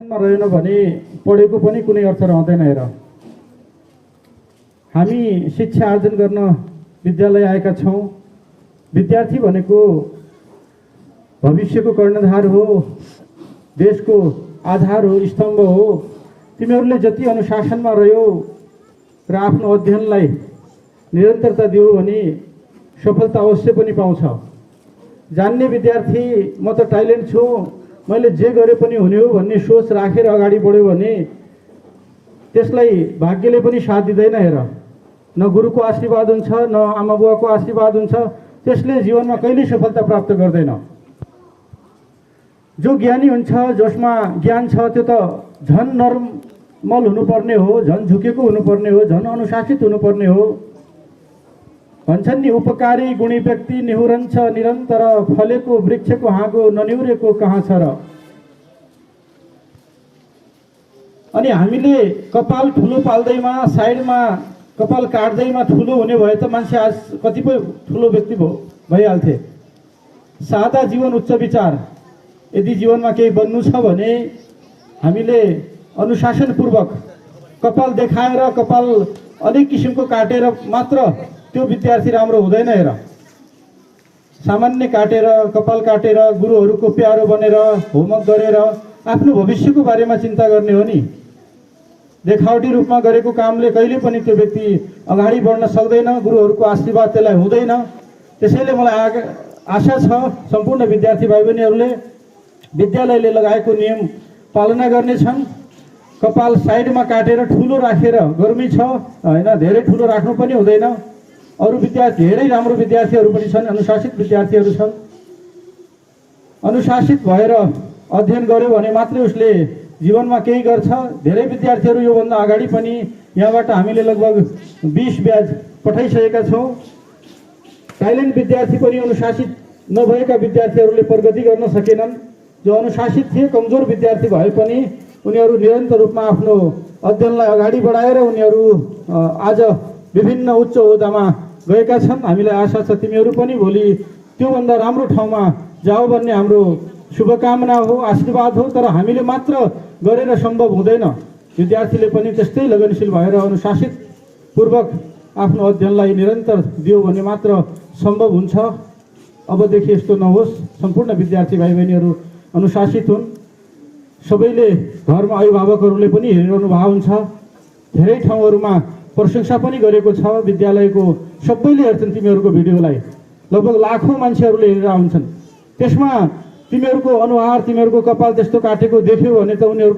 रहेन भने पढेको पनि कुनै अर्थ रहँदैन। हेर, हामी शिक्षा आर्जन गर्न विद्यालय आएका छौँ। विद्यार्थी भनेको भविष्यको कर्णधार हो, देशको आधार हो, स्तम्भ हो। तिमीहरूले जति अनुशासनमा रह्यौ र आफ्नो अध्ययनलाई निरन्तरता दियो भने सफलता अवश्य पनि पाउँछ। जान्ने विद्यार्थी म त ट्यालेन्ट छु, मैले जे गरे पनि हुने हो भन्ने सोच राखेर अगाडि बढ्यो भने त्यसलाई भाग्यले पनि साथ दिँदैन। हेर, न गुरुको आशीर्वाद हुन्छ, न आमा बुवाको आशीर्वाद हुन्छ, त्यसले जीवनमा कहिल्यै सफलता प्राप्त गर्दैन। जो ज्ञानी हुन्छ, जसमा ज्ञान छ, त्यो त झन् नर्मल हुनुपर्ने हो, झन् झुकेको हुनुपर्ने हो, झन् अनुशासित हुनुपर्ने हो। भन्छन् नि, उपकारी गुणी व्यक्ति निहुरन्छ निरन्तर, फलेको वृक्षको हाँगो ननिहुरेको कहाँ छ र। अनि हामीले कपाल ठुलो पाल्दैमा, साइडमा कपाल काट्दैमा ठुलो हुने भए त मान्छे आज कतिपय ठुलो व्यक्ति भइहाल्थे। सादा जीवन, उच्च विचार। यदि जीवनमा केही बन्नु छ भने हामीले अनुशासनपूर्वक कपाल देखाएर, कपाल अनेक किसिमको काटेर मात्र त्यो विद्यार्थी राम्रो हुँदैन। हेर, सामान्य काटेर, कपाल काटेर, गुरुहरूको प्यारो बनेर, होमवर्क गरेर आफ्नो भविष्यको बारेमा चिन्ता गर्ने हो नि। देखावटी रूपमा गरेको कामले कहिले पनि त्यो व्यक्ति अगाडि बढ्न सक्दैन, गुरुहरूको आशीर्वाद त्यसलाई हुँदैन। त्यसैले मलाई आशा छ सम्पूर्ण विद्यार्थी भाइ बहिनीहरूले विद्यालयले लगाएको नियम पालना गर्नेछन्। कपाल साइडमा काटेर ठुलो राखेर, गर्मी छ होइन, धेरै ठुलो राख्नु पनि हुँदैन। अरू विद्यार्थी, धेरै राम्रो विद्यार्थीहरू पनि छन्, अनुशासित विद्यार्थीहरू छन्। अनुशासित भएर अध्ययन गर्यो भने मात्रै उसले जीवनमा केही गर्छ। धेरै विद्यार्थीहरू योभन्दा अगाडि पनि यहाँबाट हामीले लगभग 20 ब्याच पठाइसकेका छौँ। टाइलेन्ट विद्यार्थी पनि अनुशासित नभएका विद्यार्थीहरूले प्रगति गर्न सकेनन्। जो अनुशासित थिए, कमजोर विद्यार्थी भए पनि उनीहरू निरन्तर रूपमा आफ्नो अध्ययनलाई अगाडि बढाएर उनीहरू आज विभिन्न उच्च ओहदामा गएका छन्। हामीलाई आशा छ तिमीहरू पनि भोलि त्योभन्दा राम्रो ठाउँमा जाऊ भन्ने हाम्रो शुभकामना हो, आशीर्वाद हो। तर हामीले मात्र गरेर सम्भव हुँदैन। विद्यार्थीले पनि त्यस्तै लगनशील भएर अनुशासित पूर्वक आफ्नो अध्ययनलाई निरन्तर दियो भने मात्र सम्भव हुन्छ। अबदेखि यस्तो नहोस्, सम्पूर्ण विद्यार्थी भाइ बहिनीहरू अनुशासित हुन्। सबैले घरमा अभिभावकहरूले पनि हेरिरहनु भएको हुन्छ। धेरै ठाउँहरूमा प्रशंसा पनि गरेको छ। विद्यालयको सबैले हेर्छन् तिमीहरूको भिडियोलाई, लगभग लाखौँ मान्छेहरूले हेरेर हुन्छन्। त्यसमा तिमीहरूको अनुहार, तिमीहरूको कपाल त्यस्तो काटेको देख्यो भने त उनीहरू